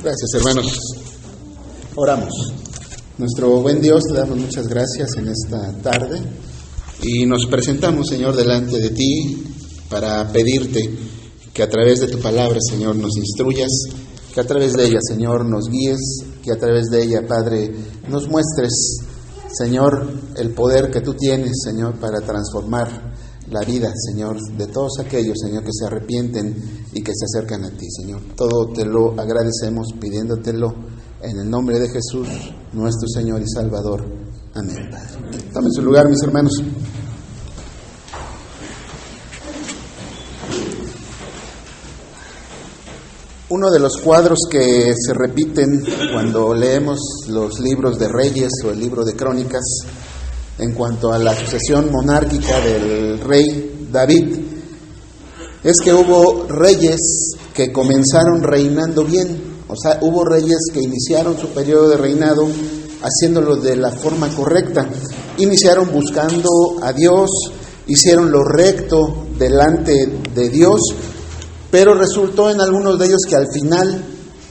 Gracias, hermanos. Oramos. Nuestro buen Dios, te damos muchas gracias en esta tarde y nos presentamos, Señor, delante de ti para pedirte que a través de tu palabra, Señor, nos instruyas, que a través de ella, Señor, nos guíes, que a través de ella, Padre, nos muestres, Señor, el poder que tú tienes, Señor, para transformar la vida, Señor, de todos aquellos, Señor, que se arrepienten y que se acercan a ti, Señor. Todo te lo agradecemos pidiéndotelo en el nombre de Jesús, nuestro Señor y Salvador. Amén. Tomen su lugar, mis hermanos. Uno de los cuadros que se repiten cuando leemos los libros de Reyes o el libro de Crónicas en cuanto a la sucesión monárquica del rey David es que hubo reyes que comenzaron reinando bien, o sea, hubo reyes que iniciaron su periodo de reinado haciéndolo de la forma correcta, iniciaron buscando a Dios, hicieron lo recto delante de Dios, pero resultó en algunos de ellos que al final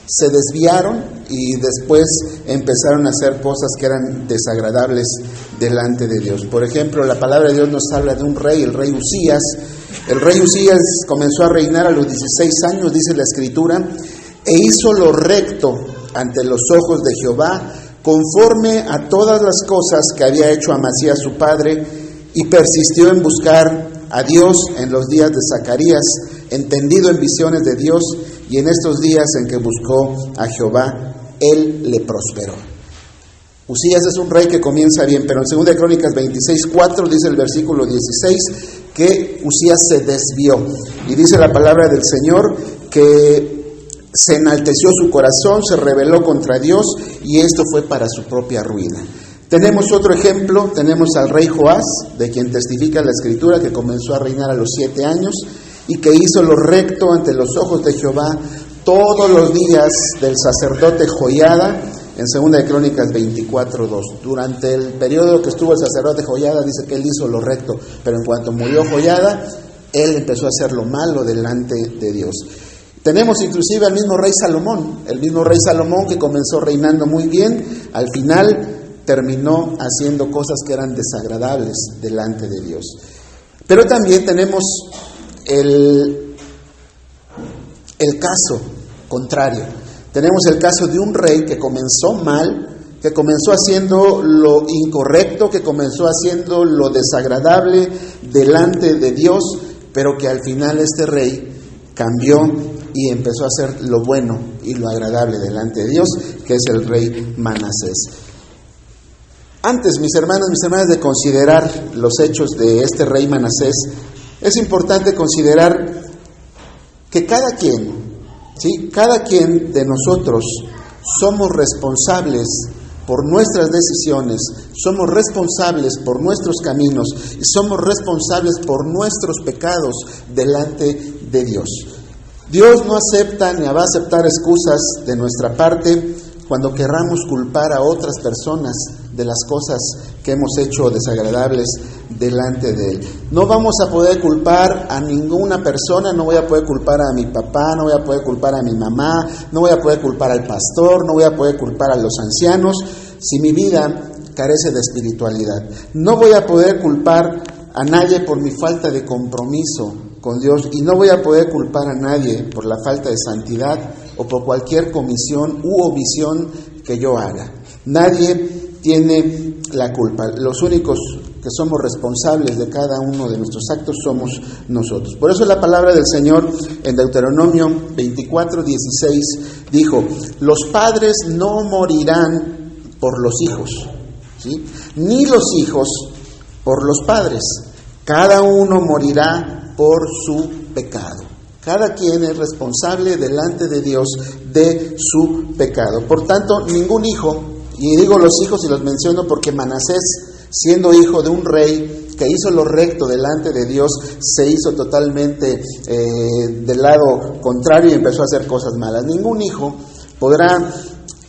se desviaron y después empezaron a hacer cosas que eran desagradables delante de Dios. Por ejemplo, la palabra de Dios nos habla de un rey, el rey Usías. El rey Usías comenzó a reinar a los 16 años, dice la Escritura, e hizo lo recto ante los ojos de Jehová, conforme a todas las cosas que había hecho Amasías su padre, y persistió en buscar a Dios en los días de Zacarías, entendido en visiones de Dios, y en estos días en que buscó a Jehová, él le prosperó. Usías es un rey que comienza bien, pero en 2 Crónicas 26:4 dice el versículo 16 que Usías se desvió. Y dice la palabra del Señor que se enalteció su corazón, se rebeló contra Dios, y esto fue para su propia ruina. Tenemos otro ejemplo, tenemos al rey Joás, de quien testifica la Escritura, que comenzó a reinar a los 7 años, y que hizo lo recto ante los ojos de Jehová todos los días del sacerdote Joiada, en 2 Crónicas 24:2. Durante el periodo que estuvo el sacerdote Joiada, dice que él hizo lo recto, pero en cuanto murió Joiada, él empezó a hacer lo malo delante de Dios. Tenemos inclusive al mismo rey Salomón, que comenzó reinando muy bien, al final terminó haciendo cosas que eran desagradables delante de Dios. Pero también tenemos el caso contrario. Tenemos el caso de un rey que comenzó mal, que comenzó haciendo lo incorrecto, que comenzó haciendo lo desagradable delante de Dios, pero que al final este rey cambió y empezó a hacer lo bueno y lo agradable delante de Dios, que es el rey Manasés. Antes, mis hermanos, mis hermanas, de considerar los hechos de este rey Manasés, es importante considerar que cada quien de nosotros somos responsables por nuestras decisiones, somos responsables por nuestros caminos y somos responsables por nuestros pecados delante de Dios. Dios no acepta ni va a aceptar excusas de nuestra parte cuando querramos culpar a otras personas de las cosas que hemos hecho desagradables delante de Él. No vamos a poder culpar a ninguna persona, no voy a poder culpar a mi papá, no voy a poder culpar a mi mamá, no voy a poder culpar al pastor, no voy a poder culpar a los ancianos si mi vida carece de espiritualidad. No voy a poder culpar a nadie por mi falta de compromiso con Dios, y no voy a poder culpar a nadie por la falta de santidad o por cualquier comisión u omisión que yo haga. Nadie tiene la culpa. Los únicos que somos responsables de cada uno de nuestros actos somos nosotros. Por eso la palabra del Señor en Deuteronomio 24:16 dijo: los padres no morirán por los hijos, ¿sí?, ni los hijos por los padres. Cada uno morirá por su pecado. Cada quien es responsable delante de Dios de su pecado. Por tanto, ningún hijo, y digo los hijos y los menciono porque Manasés, siendo hijo de un rey que hizo lo recto delante de Dios, se hizo totalmente del lado contrario y empezó a hacer cosas malas. Ningún hijo podrá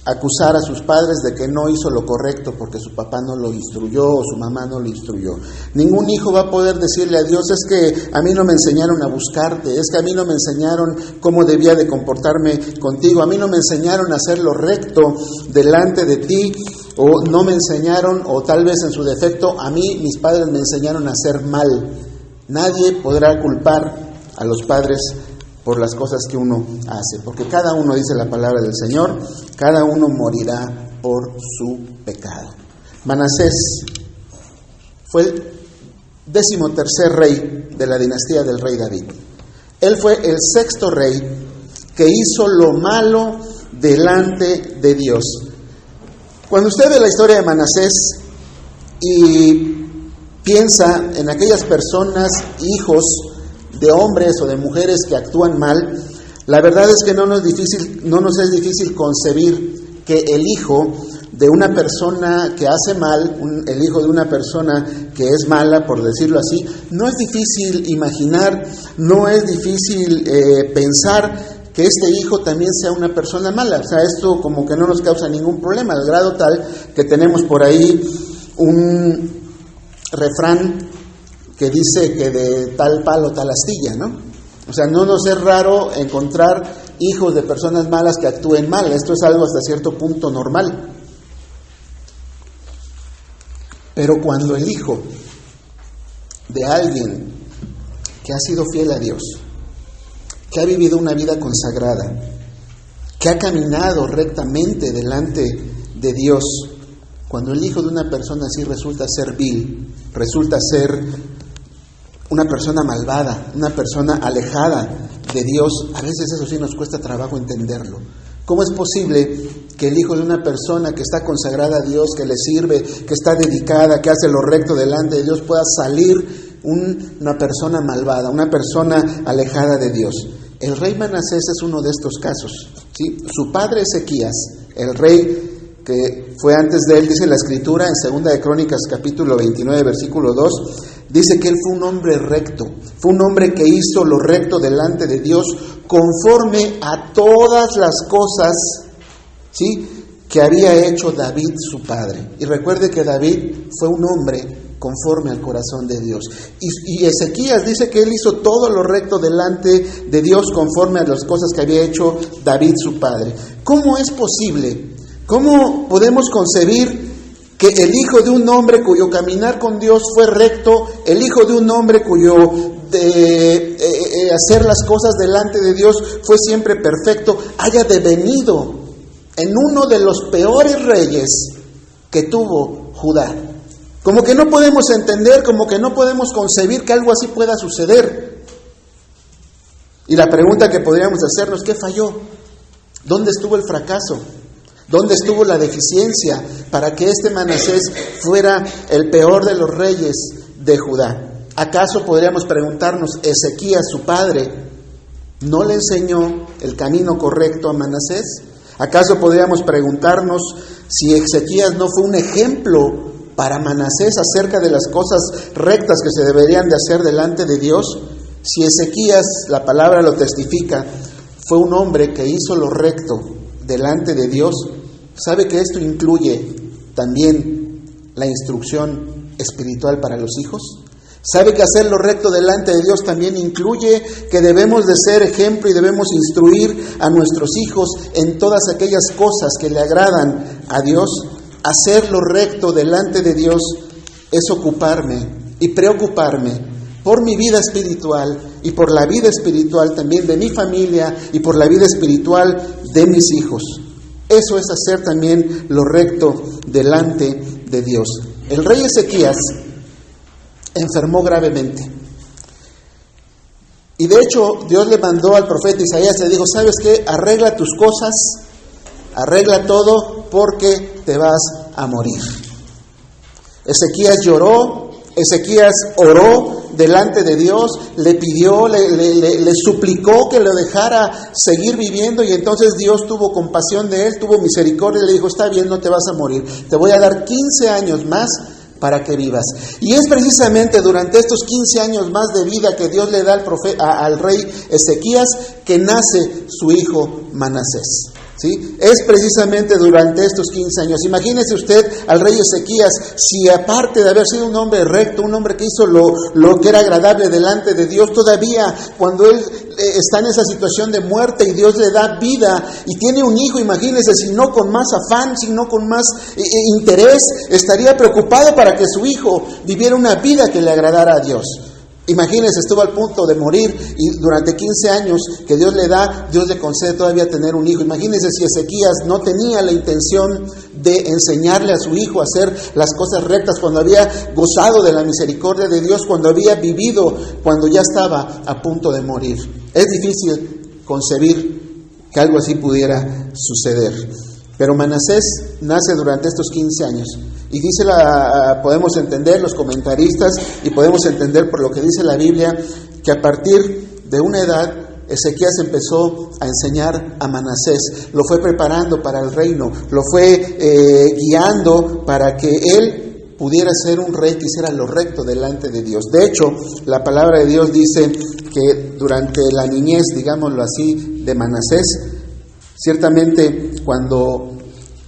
acusar a sus padres de que no hizo lo correcto porque su papá no lo instruyó o su mamá no lo instruyó. Ningún hijo va a poder decirle a Dios: es que a mí no me enseñaron a buscarte, es que a mí no me enseñaron cómo debía de comportarme contigo, a mí no me enseñaron a hacer lo recto delante de ti, o no me enseñaron, o tal vez en su defecto, a mí mis padres me enseñaron a hacer mal. Nadie podrá culpar a los padres por las cosas que uno hace, porque cada uno, dice la palabra del Señor, cada uno morirá por su pecado. Manasés fue el 13º rey de la dinastía del rey David. Él fue el 6º rey que hizo lo malo delante de Dios. Cuando usted ve la historia de Manasés y piensa en aquellas personas, hijos de hombres o de mujeres que actúan mal, la verdad es que no nos es difícil concebir que el hijo de una persona que hace mal, el hijo de una persona que es mala, por decirlo así, no es difícil imaginar, no es difícil pensar que este hijo también sea una persona mala. O sea, esto como que no nos causa ningún problema, al grado tal que tenemos por ahí un refrán que dice que de tal palo tal astilla, ¿no? O sea, no nos es raro encontrar hijos de personas malas que actúen mal. Esto es algo hasta cierto punto normal. Pero cuando el hijo de alguien que ha sido fiel a Dios, que ha vivido una vida consagrada, que ha caminado rectamente delante de Dios, cuando el hijo de una persona así resulta ser vil, resulta ser una persona malvada, una persona alejada de Dios, a veces eso sí nos cuesta trabajo entenderlo. ¿Cómo es posible que el hijo de una persona que está consagrada a Dios, que le sirve, que está dedicada, que hace lo recto delante de Dios, pueda salir una persona malvada, una persona alejada de Dios? El rey Manasés es uno de estos casos, ¿sí? Su padre Ezequías, el rey que fue antes de él, dice la Escritura en 2 de Crónicas capítulo 29, versículo 2, dice que él fue un hombre recto, fue un hombre que hizo lo recto delante de Dios conforme a todas las cosas, ¿sí?, que había hecho David su padre. Y recuerde que David fue un hombre conforme al corazón de Dios. Y Ezequías dice que él hizo todo lo recto delante de Dios conforme a las cosas que había hecho David su padre. ¿Cómo es posible? ¿Cómo podemos concebir que el hijo de un hombre cuyo caminar con Dios fue recto, el hijo de un hombre cuyo hacer las cosas delante de Dios fue siempre perfecto, haya devenido en uno de los peores reyes que tuvo Judá? Como que no podemos entender, como que no podemos concebir que algo así pueda suceder. Y la pregunta que podríamos hacernos: ¿qué falló? ¿Dónde estuvo el fracaso? ¿Dónde estuvo la deficiencia para que este Manasés fuera el peor de los reyes de Judá? ¿Acaso podríamos preguntarnos, Ezequías, su padre, no le enseñó el camino correcto a Manasés? ¿Acaso podríamos preguntarnos si Ezequías no fue un ejemplo para Manasés acerca de las cosas rectas que se deberían de hacer delante de Dios? Si Ezequías, la palabra lo testifica, fue un hombre que hizo lo recto delante de Dios, ¿sabe que esto incluye también la instrucción espiritual para los hijos? ¿Sabe que hacer lo recto delante de Dios también incluye que debemos de ser ejemplo y debemos instruir a nuestros hijos en todas aquellas cosas que le agradan a Dios? Hacer lo recto delante de Dios es ocuparme y preocuparme por mi vida espiritual y por la vida espiritual también de mi familia y por la vida espiritual de mis hijos. Eso es hacer también lo recto delante de Dios. El rey Ezequías enfermó gravemente. Y de hecho, Dios le mandó al profeta Isaías, le dijo: ¿sabes qué? Arregla tus cosas, arregla todo, porque te vas a morir. Ezequías lloró, Ezequías oró delante de Dios, le pidió, le suplicó que lo dejara seguir viviendo, y entonces Dios tuvo compasión de él, tuvo misericordia y le dijo: está bien, no te vas a morir, te voy a dar 15 años más para que vivas. Y es precisamente durante estos 15 años más de vida que Dios le da al rey Ezequías que nace su hijo Manasés. ¿sí? Es precisamente durante estos 15 años. Imagínese usted al rey Ezequías, si aparte de haber sido un hombre recto, un hombre que hizo lo que era agradable delante de Dios, todavía cuando él está en esa situación de muerte y Dios le da vida y tiene un hijo, imagínese, si no con más afán, si no con más interés, estaría preocupado para que su hijo viviera una vida que le agradara a Dios. Imagínense, estuvo al punto de morir y durante 15 años que Dios le concede todavía tener un hijo. Imagínense si Ezequías no tenía la intención de enseñarle a su hijo a hacer las cosas rectas, cuando había gozado de la misericordia de Dios, cuando había vivido, cuando ya estaba a punto de morir. Es difícil concebir que algo así pudiera suceder. Pero Manasés nace durante estos 15 años. Y podemos entender los comentaristas y podemos entender por lo que dice la Biblia, que a partir de una edad Ezequías empezó a enseñar a Manasés, lo fue preparando para el reino, lo fue guiando para que él pudiera ser un rey que hiciera lo recto delante de Dios. De hecho, la palabra de Dios dice que durante la niñez, digámoslo así, de Manasés, ciertamente cuando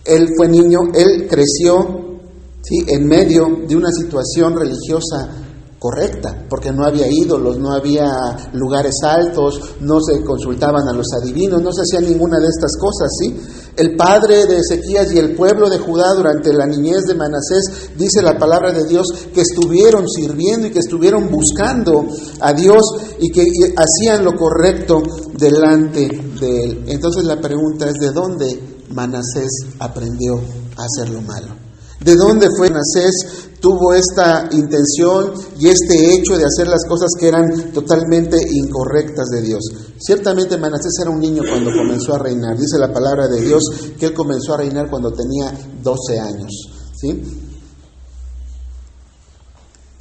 él fue niño, él creció, ¿sí?, en medio de una situación religiosa correcta, porque no había ídolos, no había lugares altos, no se consultaban a los adivinos, no se hacía ninguna de estas cosas, ¿sí? El padre de Ezequías y el pueblo de Judá durante la niñez de Manasés, dice la palabra de Dios, que estuvieron sirviendo y que estuvieron buscando a Dios y que hacían lo correcto delante de él. Entonces la pregunta es, ¿de dónde Manasés aprendió a hacer lo malo? ¿De dónde fue Manasés tuvo esta intención y este hecho de hacer las cosas que eran totalmente incorrectas de Dios? Ciertamente Manasés era un niño cuando comenzó a reinar. Dice la palabra de Dios que él comenzó a reinar cuando tenía 12 años, ¿sí?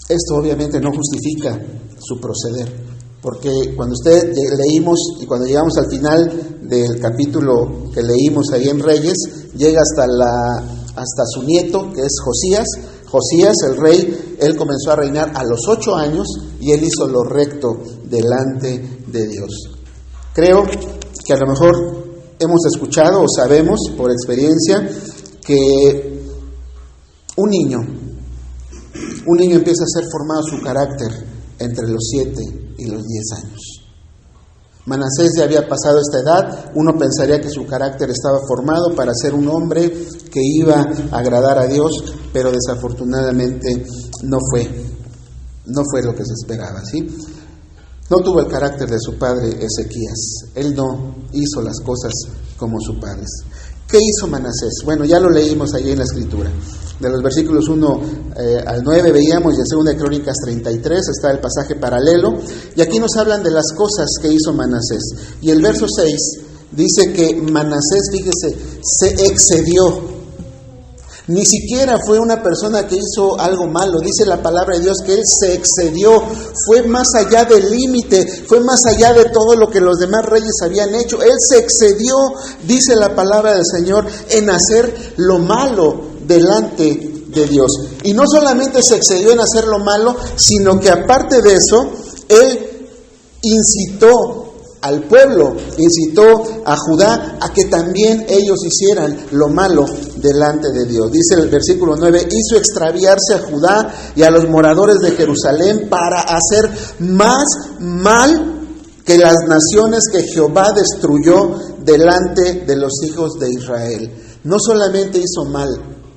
Esto obviamente no justifica su proceder, porque cuando leímos y cuando llegamos al final del capítulo que leímos ahí en Reyes, llega hasta su nieto, que es Josías. Josías, el rey, él comenzó a reinar a los 8 años y él hizo lo recto delante de Dios. Creo que a lo mejor hemos escuchado o sabemos por experiencia que un niño empieza a ser formado su carácter entre los 7 y los 10 años. Manasés ya había pasado esta edad, uno pensaría que su carácter estaba formado para ser un hombre que iba a agradar a Dios, pero desafortunadamente no fue lo que se esperaba, ¿sí? No tuvo el carácter de su padre Ezequías, él no hizo las cosas como su padre. ¿Qué hizo Manasés? Bueno, ya lo leímos allí en la Escritura. De los versículos 1 al 9 veíamos, y en 2 Crónicas 33 está el pasaje paralelo, y aquí nos hablan de las cosas que hizo Manasés. Y el verso 6 dice que Manasés, fíjese, se excedió. Ni siquiera fue una persona que hizo algo malo. Dice la palabra de Dios que él se excedió, fue más allá del límite, fue más allá de todo lo que los demás reyes habían hecho. Él se excedió, dice la palabra del Señor, en hacer lo malo delante de Dios. Y no solamente se excedió en hacer lo malo, sino que aparte de eso, él incitó al pueblo, incitó a Judá a que también ellos hicieran lo malo delante de Dios. Dice el versículo 9, hizo extraviarse a Judá y a los moradores de Jerusalén para hacer más mal que las naciones que Jehová destruyó delante de los hijos de Israel. No solamente hizo mal,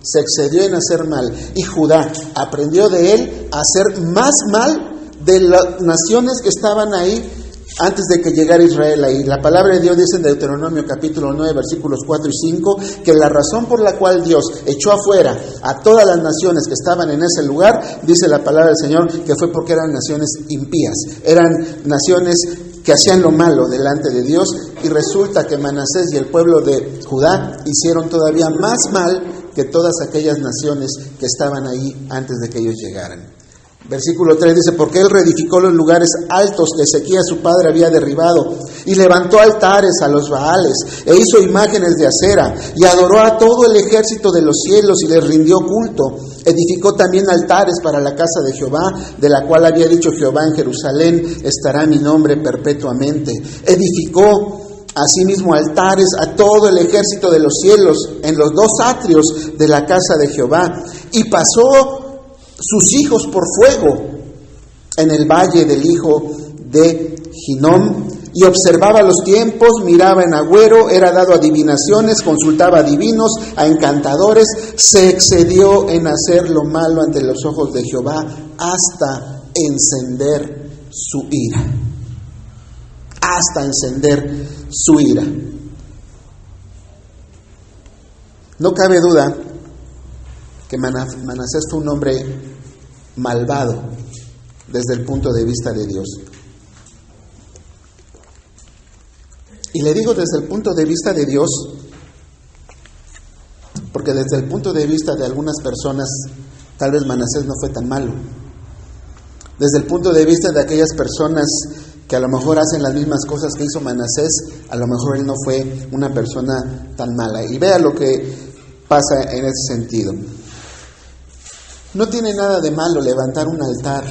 se excedió en hacer mal, y Judá aprendió de él a hacer más mal de las naciones que estaban ahí antes de que llegara Israel ahí. La palabra de Dios dice en Deuteronomio capítulo 9, versículos 4 y 5, que la razón por la cual Dios echó afuera a todas las naciones que estaban en ese lugar, dice la palabra del Señor, que fue porque eran naciones impías, eran naciones que hacían lo malo delante de Dios, y resulta que Manasés y el pueblo de Judá hicieron todavía más mal que todas aquellas naciones que estaban ahí antes de que ellos llegaran. Versículo 3 dice, porque él reedificó los lugares altos que Ezequías su padre había derribado, y levantó altares a los Baales, e hizo imágenes de acera, y adoró a todo el ejército de los cielos, y les rindió culto. Edificó también altares para la casa de Jehová, de la cual había dicho Jehová, en Jerusalén estará mi nombre perpetuamente. Edificó asimismo altares a todo el ejército de los cielos en los 2 atrios de la casa de Jehová, y pasó sus hijos por fuego en el valle del hijo de Hinnom, y observaba los tiempos, miraba en agüero, era dado a adivinaciones, consultaba a divinos, a encantadores, se excedió en hacer lo malo ante los ojos de Jehová hasta encender su ira. Hasta encender su ira. No cabe duda que Manasés fue un hombre malvado desde el punto de vista de Dios. Y le digo desde el punto de vista de Dios, porque desde el punto de vista de algunas personas, tal vez Manasés no fue tan malo. Desde el punto de vista de aquellas personas que a lo mejor hacen las mismas cosas que hizo Manasés, a lo mejor él no fue una persona tan mala. Y vea lo que pasa en ese sentido. No tiene nada de malo levantar un altar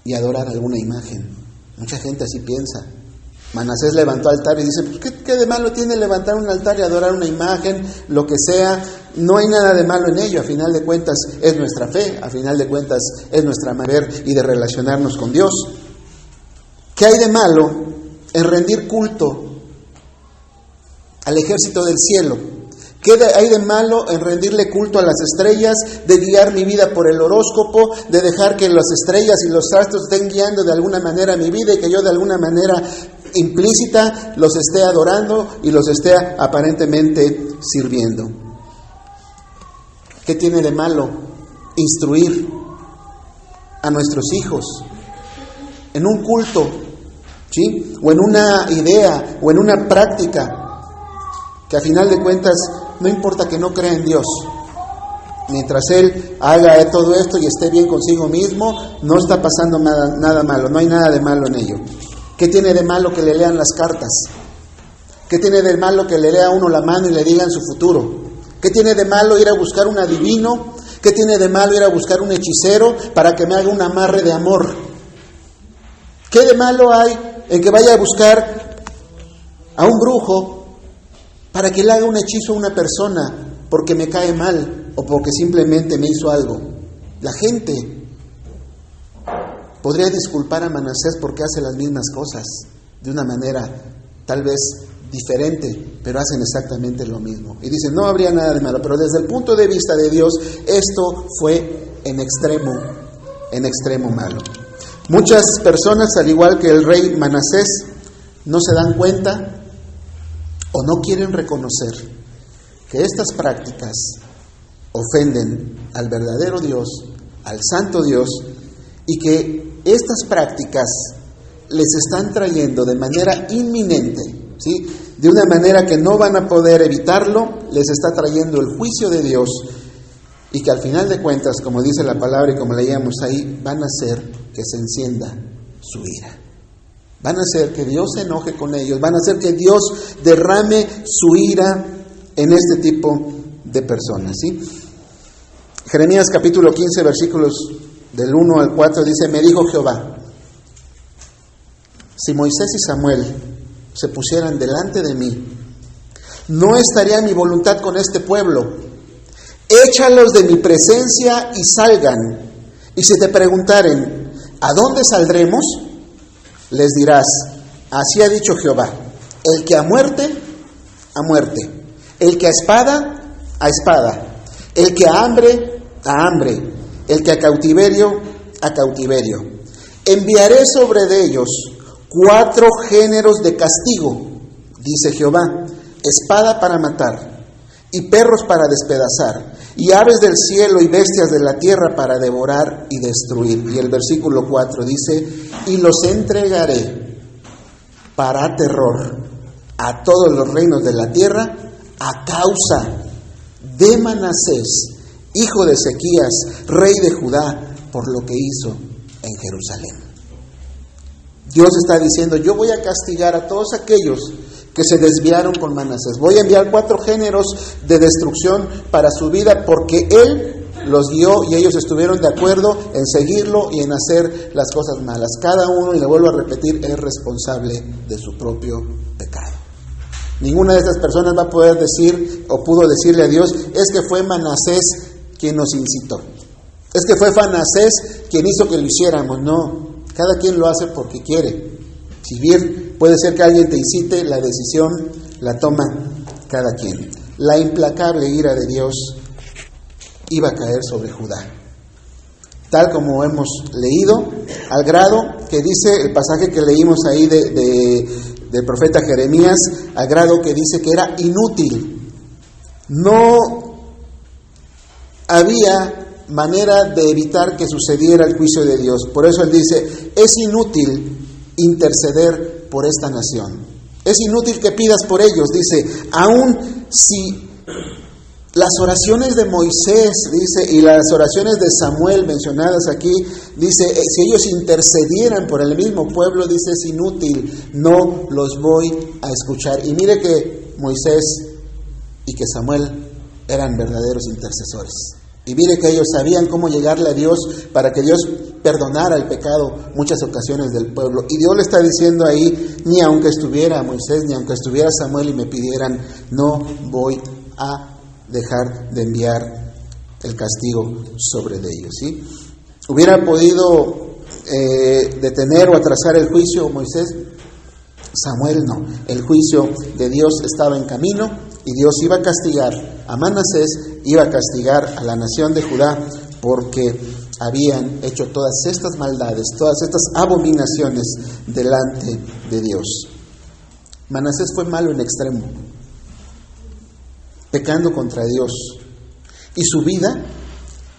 y adorar alguna imagen. Mucha gente así piensa. Manasés levantó altar y dice, pues, ¿qué de malo tiene levantar un altar y adorar una imagen? Lo que sea, no hay nada de malo en ello. A final de cuentas es nuestra fe, a final de cuentas es nuestra manera de ver y de relacionarnos con Dios. ¿Qué hay de malo en rendir culto al ejército del cielo? ¿Qué hay de malo en rendirle culto a las estrellas, de guiar mi vida por el horóscopo, de dejar que las estrellas y los astros estén guiando de alguna manera mi vida y que yo de alguna manera implícita los esté adorando y los esté aparentemente sirviendo? ¿Qué tiene de malo instruir a nuestros hijos en un culto, ¿sí? O en una idea o en una práctica que a final de cuentas no importa que no crea en Dios? Mientras él haga todo esto y esté bien consigo mismo, no está pasando nada malo, no hay nada de malo en ello. ¿Qué tiene de malo que le lean las cartas? ¿Qué tiene de malo que le lea a uno la mano y le digan su futuro? ¿Qué tiene de malo ir a buscar un adivino? ¿Qué tiene de malo ir a buscar un hechicero para que me haga un amarre de amor? ¿Qué de malo hay en que vaya a buscar a un brujo para que le haga un hechizo a una persona porque me cae mal o porque simplemente me hizo algo? La gente podría disculpar a Manasés porque hace las mismas cosas de una manera tal vez diferente, pero hacen exactamente lo mismo. Y dicen, no habría nada de malo, pero desde el punto de vista de Dios, esto fue en extremo malo. Muchas personas, al igual que el rey Manasés, no se dan cuenta o no quieren reconocer que estas prácticas ofenden al verdadero Dios, al santo Dios, y que estas prácticas les están trayendo de manera inminente, ¿sí? De una manera que no van a poder evitarlo, les está trayendo el juicio de Dios, y que al final de cuentas, como dice la palabra y como leíamos ahí, van a hacer que se encienda su ira. Van a hacer que Dios se enoje con ellos, van a hacer que Dios derrame su ira en este tipo de personas, ¿sí? Jeremías capítulo 15, versículos del 1 al 4 dice, me dijo Jehová, si Moisés y Samuel se pusieran delante de mí, no estaría mi voluntad con este pueblo. Échalos de mi presencia y salgan. Y si te preguntaren, ¿a dónde saldremos? Les dirás, así ha dicho Jehová, el que a muerte, a muerte, el que a espada, el que a hambre, el que a cautiverio, a cautiverio. Enviaré sobre de ellos 4 géneros de castigo, dice Jehová, espada para matar, y perros para despedazar, y aves del cielo y bestias de la tierra para devorar y destruir. Y el versículo 4 dice, y los entregaré para terror a todos los reinos de la tierra a causa de Manasés, hijo de Ezequías, rey de Judá, por lo que hizo en Jerusalén. Dios está diciendo, yo voy a castigar a todos aquellos que se desviaron con Manasés. Voy a enviar 4 géneros de destrucción para su vida porque Él los guió y ellos estuvieron de acuerdo en seguirlo y en hacer las cosas malas. Cada uno, y le vuelvo a repetir, es responsable de su propio pecado. Ninguna de estas personas va a poder decir o pudo decirle a Dios, es que fue Manasés quien nos incitó. Es que fue Manasés quien hizo que lo hiciéramos. No, cada quien lo hace porque quiere. Si bien puede ser que alguien te incite, la decisión la toma cada quien. La implacable ira de Dios iba a caer sobre Judá, tal como hemos leído, al grado que dice el pasaje que leímos ahí del profeta Jeremías, al grado que dice que era inútil. No había manera de evitar que sucediera el juicio de Dios. Por eso él dice, es inútil interceder por esta nación. Es inútil que pidas por ellos. Dice, aun si las oraciones de Moisés, dice, y las oraciones de Samuel mencionadas aquí, dice, si ellos intercedieran por el mismo pueblo, dice, es inútil, no los voy a escuchar. Y mire que Moisés y que Samuel eran verdaderos intercesores. Y mire que ellos sabían cómo llegarle a Dios para que Dios perdonara el pecado muchas ocasiones del pueblo. Y Dios le está diciendo ahí, ni aunque estuviera Moisés, ni aunque estuviera Samuel y me pidieran, no voy a dejar de enviar el castigo sobre ellos, ¿sí? ¿Hubiera podido detener o atrasar el juicio Moisés? Samuel no. El juicio de Dios estaba en camino y Dios iba a castigar a Manasés, iba a castigar a la nación de Judá porque habían hecho todas estas maldades, todas estas abominaciones delante de Dios. Manasés fue malo en extremo, pecando contra Dios. Y su vida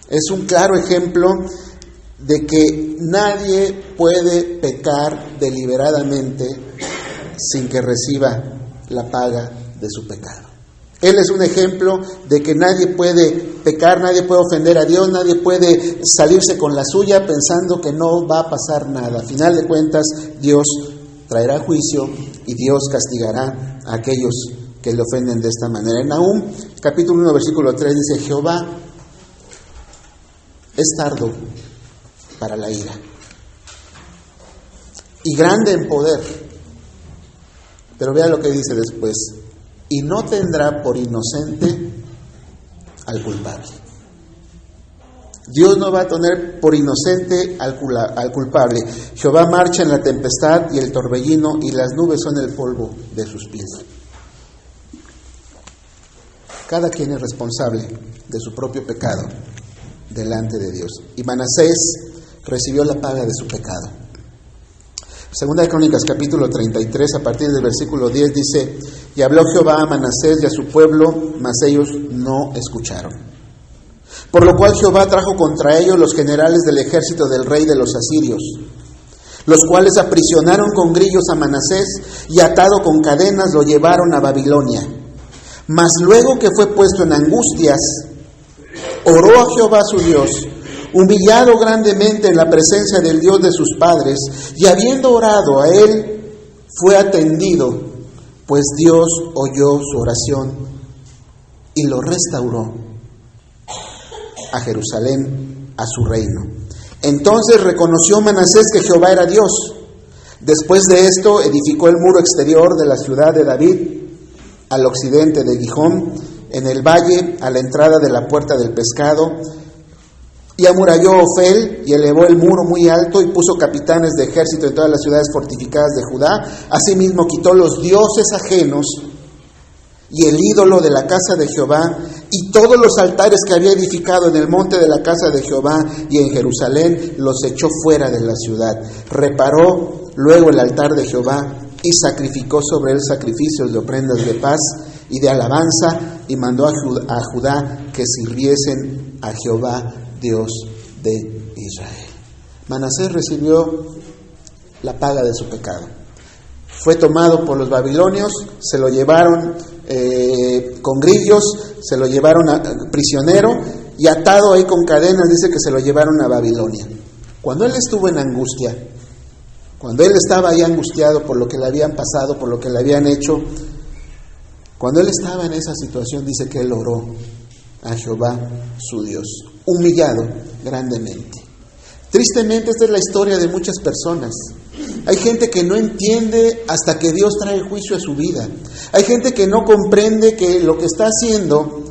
es un claro ejemplo de que nadie puede pecar deliberadamente sin que reciba la paga de su pecado. Él es un ejemplo de que nadie puede pecar, nadie puede ofender a Dios, nadie puede salirse con la suya pensando que no va a pasar nada. A final de cuentas, Dios traerá juicio y Dios castigará a aquellos que le ofenden de esta manera. En Nahum, capítulo 1, versículo 3, dice, Jehová es tardo para la ira y grande en poder. Pero vea lo que dice después, y no tendrá por inocente al culpable. Dios no va a tener por inocente al culpable. Jehová marcha en la tempestad y el torbellino, y las nubes son el polvo de sus pies. Cada quien es responsable de su propio pecado delante de Dios. Y Manasés recibió la paga de su pecado. Segunda de Crónicas, capítulo 33, a partir del versículo 10, dice, y habló Jehová a Manasés y a su pueblo, mas ellos no escucharon. Por lo cual Jehová trajo contra ellos los generales del ejército del rey de los asirios, los cuales aprisionaron con grillos a Manasés y atado con cadenas lo llevaron a Babilonia. Mas luego que fue puesto en angustias, oró a Jehová su Dios, humillado grandemente en la presencia del Dios de sus padres, y habiendo orado a él, fue atendido, pues Dios oyó su oración y lo restauró a Jerusalén, a su reino. Entonces reconoció Manasés que Jehová era Dios. Después de esto edificó el muro exterior de la ciudad de David, al occidente de Gijón, en el valle, a la entrada de la puerta del pescado, y amuralló Ofel, y elevó el muro muy alto, y puso capitanes de ejército en todas las ciudades fortificadas de Judá. Asimismo quitó los dioses ajenos, y el ídolo de la casa de Jehová, y todos los altares que había edificado en el monte de la casa de Jehová, y en Jerusalén, los echó fuera de la ciudad. Reparó luego el altar de Jehová, y sacrificó sobre él sacrificios de ofrendas de paz y de alabanza, y mandó a Judá que sirviesen a Jehová, Dios de Israel. Manasés recibió la paga de su pecado. Fue tomado por los babilonios, se lo llevaron con grillos, se lo llevaron prisionero y atado ahí con cadenas, dice que se lo llevaron a Babilonia. Cuando él estuvo en angustia, cuando él estaba ahí angustiado por lo que le habían pasado, por lo que le habían hecho, cuando él estaba en esa situación, dice que él oró a Jehová su Dios, humillado grandemente. Tristemente, esta es la historia de muchas personas. Hay gente que no entiende hasta que Dios trae juicio a su vida. Hay gente que no comprende que lo que está haciendo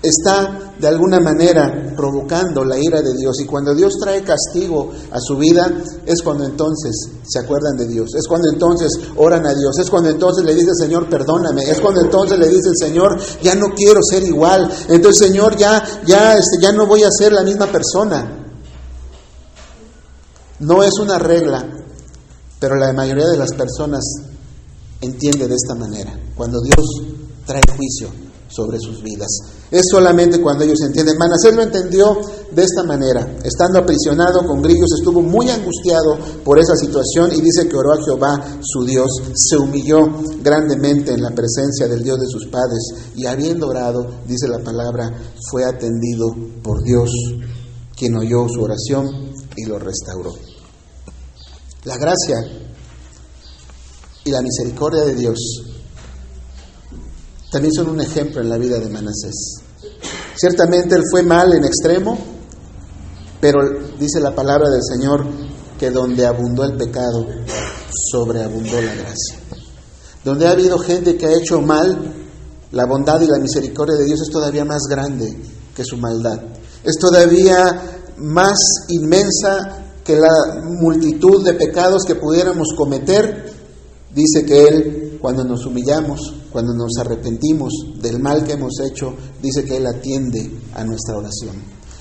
está de alguna manera provocando la ira de Dios. Y cuando Dios trae castigo a su vida, es cuando entonces se acuerdan de Dios. Es cuando entonces oran a Dios. Es cuando entonces le dice, Señor, perdóname. Es cuando entonces le dice el Señor, ya no quiero ser igual. Entonces, Señor, ya no voy a ser la misma persona. No es una regla, pero la mayoría de las personas entiende de esta manera. Cuando Dios trae juicio sobre sus vidas, es solamente cuando ellos entienden. Manasés lo entendió de esta manera. Estando aprisionado con grillos, estuvo muy angustiado por esa situación y dice que oró a Jehová su Dios, se humilló grandemente en la presencia del Dios de sus padres y habiendo orado, dice la palabra, fue atendido por Dios, quien oyó su oración y lo restauró. La gracia y la misericordia de Dios también son un ejemplo en la vida de Manasés. Ciertamente él fue mal en extremo, pero dice la palabra del Señor que donde abundó el pecado, sobreabundó la gracia. Donde ha habido gente que ha hecho mal, la bondad y la misericordia de Dios es todavía más grande que su maldad. Es todavía más inmensa que la multitud de pecados que pudiéramos cometer. Dice que Él, cuando nos humillamos, cuando nos arrepentimos del mal que hemos hecho, dice que Él atiende a nuestra oración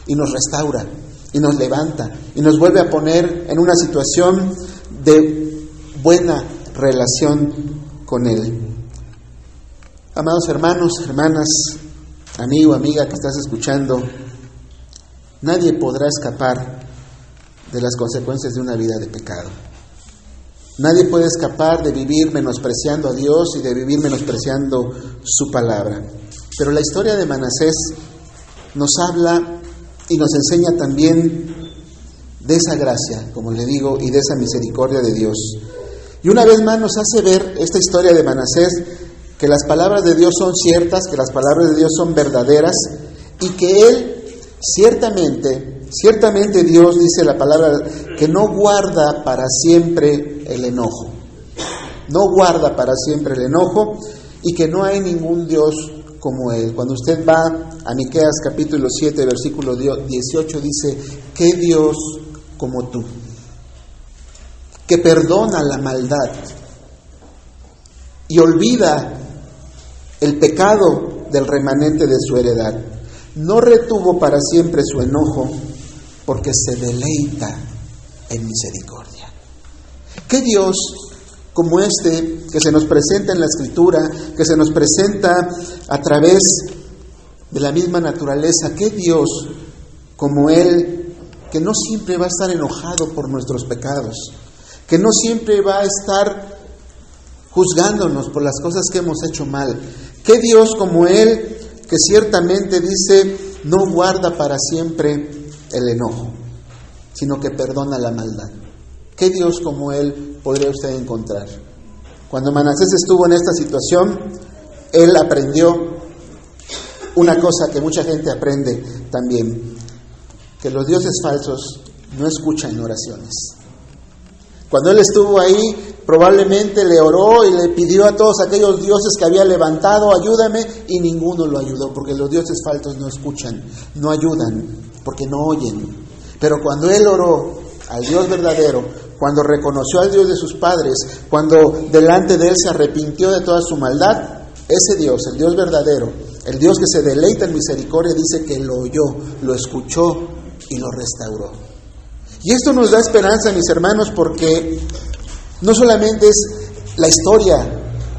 y nos restaura y nos levanta y nos vuelve a poner en una situación de buena relación con Él. Amados hermanos, hermanas, amigo, amiga que estás escuchando, nadie podrá escapar de las consecuencias de una vida de pecado. Nadie puede escapar de vivir menospreciando a Dios y de vivir menospreciando su palabra. Pero la historia de Manasés nos habla y nos enseña también de esa gracia, como le digo, y de esa misericordia de Dios. Y una vez más nos hace ver esta historia de Manasés que las palabras de Dios son ciertas, que las palabras de Dios son verdaderas y que Él ciertamente Dios, dice la palabra, que no guarda para siempre el enojo. No guarda para siempre el enojo y que no hay ningún Dios como Él. Cuando usted va a Miqueas capítulo 7, versículo 18, dice, ¿qué Dios como tú? Que perdona la maldad y olvida el pecado del remanente de su heredad. No retuvo para siempre su enojo, porque se deleita en misericordia. ¿Qué Dios como este que se nos presenta en la Escritura, que se nos presenta a través de la misma naturaleza, qué Dios como Él, que no siempre va a estar enojado por nuestros pecados, que no siempre va a estar juzgándonos por las cosas que hemos hecho mal? ¿Qué Dios como Él, que ciertamente dice, no guarda para siempre el enojo, sino que perdona la maldad? ¿Qué Dios como Él podría usted encontrar? Cuando Manasés estuvo en esta situación, él aprendió una cosa que mucha gente aprende también, que los dioses falsos no escuchan oraciones. Cuando él estuvo ahí, probablemente le oró y le pidió a todos aquellos dioses que había levantado, ayúdame, y ninguno lo ayudó, porque los dioses falsos no escuchan, no ayudan, porque no oyen. Pero cuando él oró al Dios verdadero, cuando reconoció al Dios de sus padres, cuando delante de él se arrepintió de toda su maldad, ese Dios, el Dios verdadero, el Dios que se deleita en misericordia, dice que lo oyó, lo escuchó y lo restauró. Y esto nos da esperanza, mis hermanos, porque no solamente es la historia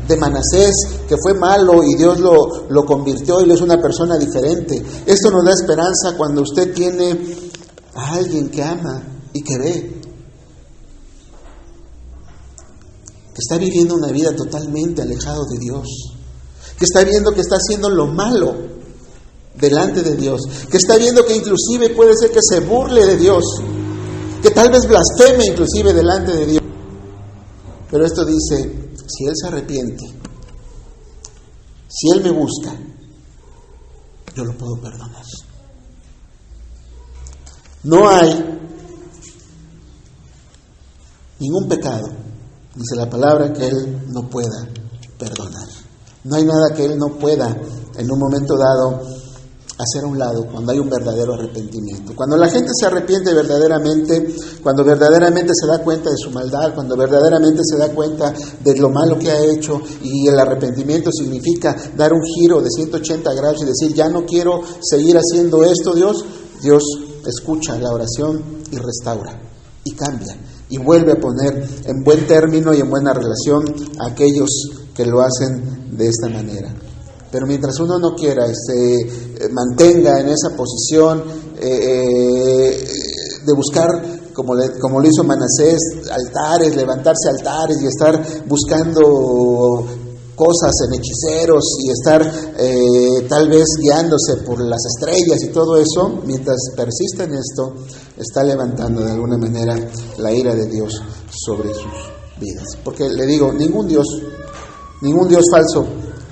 de Manasés, que fue malo y Dios lo convirtió y lo es una persona diferente. Esto nos da esperanza cuando usted tiene a alguien que ama y que ve, que está viviendo una vida totalmente alejado de Dios, que está viendo que está haciendo lo malo delante de Dios, que está viendo que inclusive puede ser que se burle de Dios, que tal vez blasfeme inclusive delante de Dios. Pero esto dice, si Él se arrepiente, si Él me busca, yo lo puedo perdonar. No hay Ningún pecado, dice la palabra, que Él no pueda perdonar. No hay nada que Él no pueda en un momento dado hacer a un lado cuando hay un verdadero arrepentimiento. Cuando la gente se arrepiente verdaderamente, cuando verdaderamente se da cuenta de su maldad, cuando verdaderamente se da cuenta de lo malo que ha hecho, y el arrepentimiento significa dar un giro de 180 grados y decir, ya no quiero seguir haciendo esto, Dios escucha la oración y restaura y cambia y vuelve a poner en buen término y en buena relación a aquellos que lo hacen de esta manera. Pero mientras uno no quiera, se mantenga en esa posición de buscar, como lo hizo Manasés, altares, levantarse altares y estar buscando cosas en hechiceros y estar tal vez guiándose por las estrellas y todo eso, mientras persista en esto, está levantando de alguna manera la ira de Dios sobre sus vidas. Porque le digo, ningún Dios falso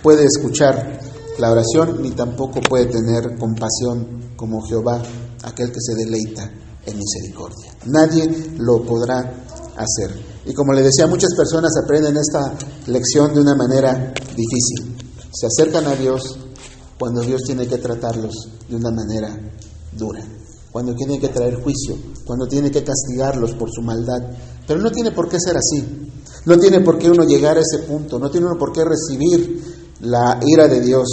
puede escuchar la oración, ni tampoco puede tener compasión como Jehová, aquel que se deleita en misericordia. Nadie lo podrá hacer. Y como le decía, muchas personas aprenden esta lección de una manera difícil. Se acercan a Dios cuando Dios tiene que tratarlos de una manera dura, cuando tiene que traer juicio, cuando tiene que castigarlos por su maldad. Pero no tiene por qué ser así. No tiene por qué uno llegar a ese punto, no tiene uno por qué recibir la ira de Dios.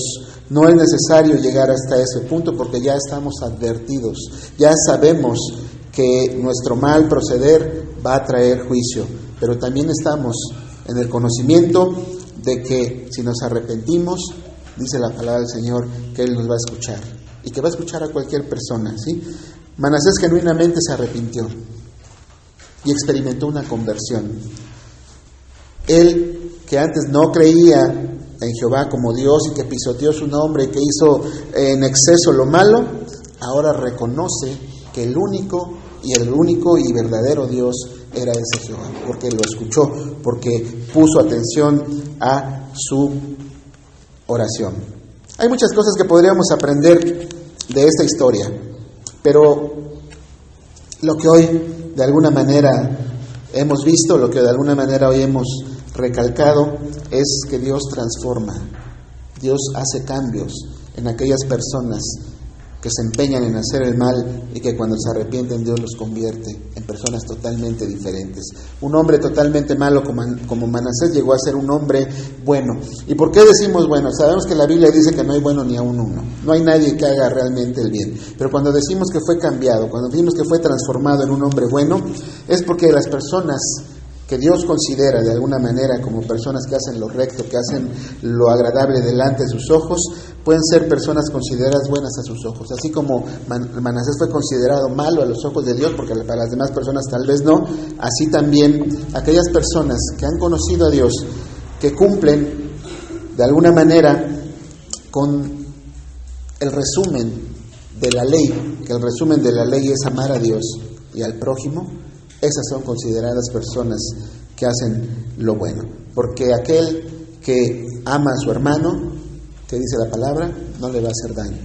No es necesario llegar hasta ese punto porque ya estamos advertidos, ya sabemos que nuestro mal proceder va a traer juicio, pero también estamos en el conocimiento de que si nos arrepentimos, dice la palabra del Señor, que Él nos va a escuchar y que va a escuchar a cualquier persona, ¿sí? Manasés genuinamente se arrepintió y experimentó una conversión. Él, que antes no creía en Jehová como Dios y que pisoteó su nombre y que hizo en exceso lo malo, ahora reconoce que el único y verdadero Dios era ese Jehová, porque lo escuchó, porque puso atención a su oración. Hay muchas cosas que podríamos aprender de esta historia, pero lo que hoy de alguna manera hemos visto, lo que de alguna manera hoy hemos recalcado, es que Dios transforma, Dios hace cambios en aquellas personas que se empeñan en hacer el mal y que cuando se arrepienten Dios los convierte en personas totalmente diferentes. Un hombre totalmente malo como Manasés llegó a ser un hombre bueno. ¿Y por qué decimos bueno? Sabemos que la Biblia dice que no hay bueno ni aun uno. No hay nadie que haga realmente el bien. Pero cuando decimos que fue cambiado, cuando decimos que fue transformado en un hombre bueno, es porque las personas que Dios considera de alguna manera como personas que hacen lo recto, que hacen lo agradable delante de sus ojos, pueden ser personas consideradas buenas a sus ojos. Así como Manasés fue considerado malo a los ojos de Dios, porque para las demás personas tal vez no, así también aquellas personas que han conocido a Dios, que cumplen de alguna manera con el resumen de la ley, que el resumen de la ley es amar a Dios y al prójimo, esas son consideradas personas que hacen lo bueno. Porque aquel que ama a su hermano, que dice la palabra, no le va a hacer daño.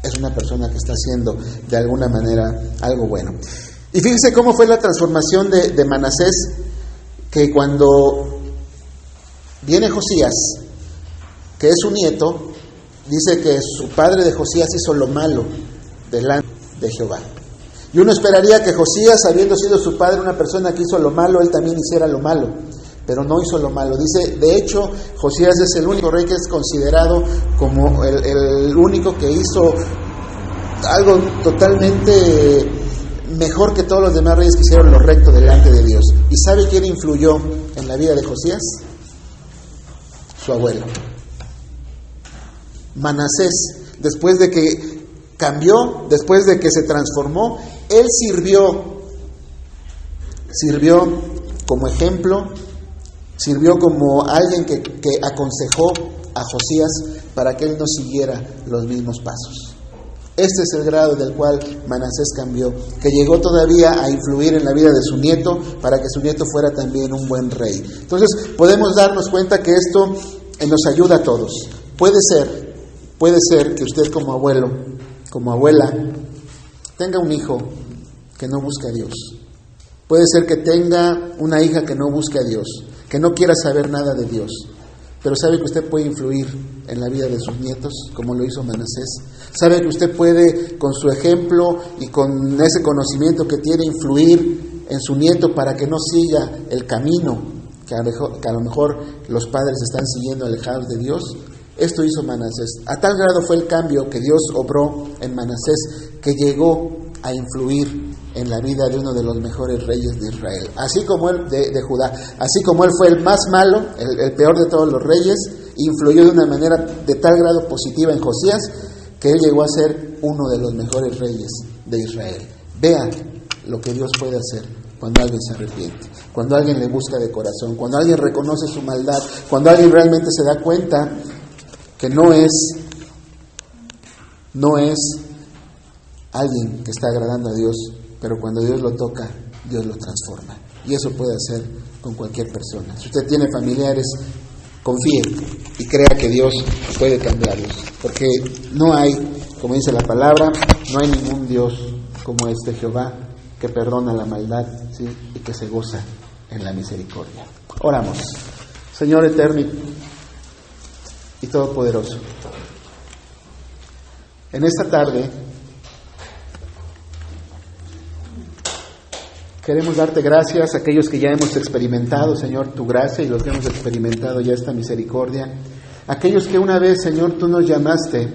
Es una persona que está haciendo de alguna manera algo bueno. Y fíjense cómo fue la transformación de Manasés, que cuando viene Josías, que es su nieto, dice que su padre de Josías hizo lo malo delante de Jehová. Y uno esperaría que Josías, habiendo sido su padre una persona que hizo lo malo, él también hiciera lo malo, pero no hizo lo malo. Dice, de hecho, Josías es el único rey que es considerado como el único que hizo algo totalmente mejor que todos los demás reyes que hicieron lo recto delante de Dios. ¿Y sabe quién influyó en la vida de Josías? Su abuelo. Manasés, después de que cambió, después de que se transformó, él sirvió como ejemplo, sirvió como alguien que aconsejó a Josías para que él no siguiera los mismos pasos. Este es el grado del cual Manasés cambió, que llegó todavía a influir en la vida de su nieto para que su nieto fuera también un buen rey. Entonces podemos darnos cuenta que esto nos ayuda a todos. Puede ser que usted como abuelo, como abuela, tenga un hijo que no busca a Dios, Puede ser que tenga una hija que no busque a Dios, que no quiera saber nada de Dios. Pero sabe que usted puede influir en la vida de sus nietos, como lo hizo Manasés. Sabe que usted puede, con su ejemplo y con ese conocimiento que tiene, influir en su nieto para que no siga el camino que a lo mejor los padres están siguiendo alejados de Dios. Esto hizo Manasés. A tal grado fue el cambio que Dios obró en Manasés, que llegó a influir en la vida de uno de los mejores reyes de Israel, así como él de Judá. Así como él fue el más malo, el peor de todos los reyes, influyó de una manera de tal grado positiva en Josías, que él llegó a ser uno de los mejores reyes de Israel. Vea lo que Dios puede hacer cuando alguien se arrepiente, cuando alguien le busca de corazón, cuando alguien reconoce su maldad, cuando alguien realmente se da cuenta que no es alguien que está agradando a Dios, pero cuando Dios lo toca, Dios lo transforma. Y eso puede hacer con cualquier persona. Si usted tiene familiares, confíe y crea que Dios puede cambiarlos. Porque no hay, como dice la palabra, no hay ningún Dios como este Jehová, que perdona la maldad, ¿sí? Y que se goza en la misericordia. Oramos. Señor eterno y todopoderoso, en esta tarde queremos darte gracias a aquellos que ya hemos experimentado, Señor, tu gracia, y los que hemos experimentado ya esta misericordia. Aquellos que una vez, Señor, tú nos llamaste,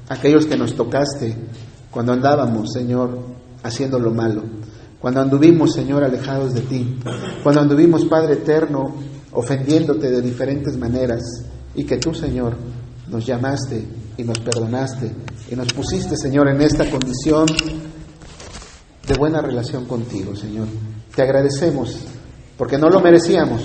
aquellos que nos tocaste cuando andábamos, Señor, haciendo lo malo, cuando anduvimos, Señor, alejados de ti, cuando anduvimos, Padre eterno, ofendiéndote de diferentes maneras, y que tú, Señor, nos llamaste y nos perdonaste y nos pusiste, Señor, en esta condición de buena relación contigo, Señor. Te agradecemos porque no lo merecíamos,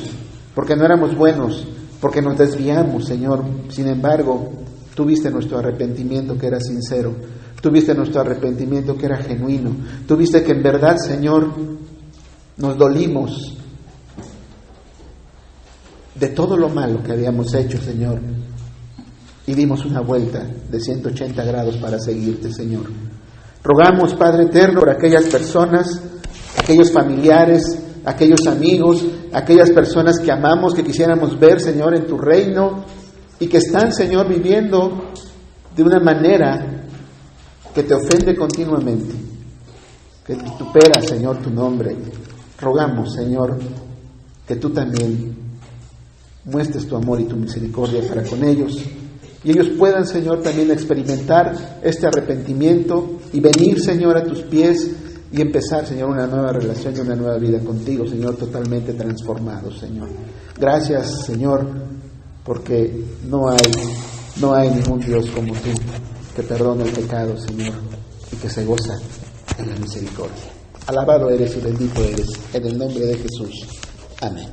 porque no éramos buenos, porque nos desviamos, Señor. Sin embargo, tú viste nuestro arrepentimiento que era sincero, tú viste nuestro arrepentimiento que era genuino, tú viste que en verdad, Señor, nos dolimos de todo lo malo que habíamos hecho, Señor, y dimos una vuelta de 180 grados para seguirte, Señor. Rogamos, Padre eterno, por aquellas personas, aquellos familiares, aquellos amigos, aquellas personas que amamos, que quisiéramos ver, Señor, en tu reino, y que están, Señor, viviendo de una manera que te ofende continuamente, que vitupera, Señor, tu nombre. Rogamos, Señor, que tú también muestres tu amor y tu misericordia para con ellos, y ellos puedan, Señor, también experimentar este arrepentimiento y venir, Señor, a tus pies y empezar, Señor, una nueva relación y una nueva vida contigo, Señor, totalmente transformados, Señor. Gracias, Señor, porque no hay ningún Dios como tú, que perdona el pecado, Señor, y que se goza en la misericordia. Alabado eres y bendito eres, en el nombre de Jesús. Amén.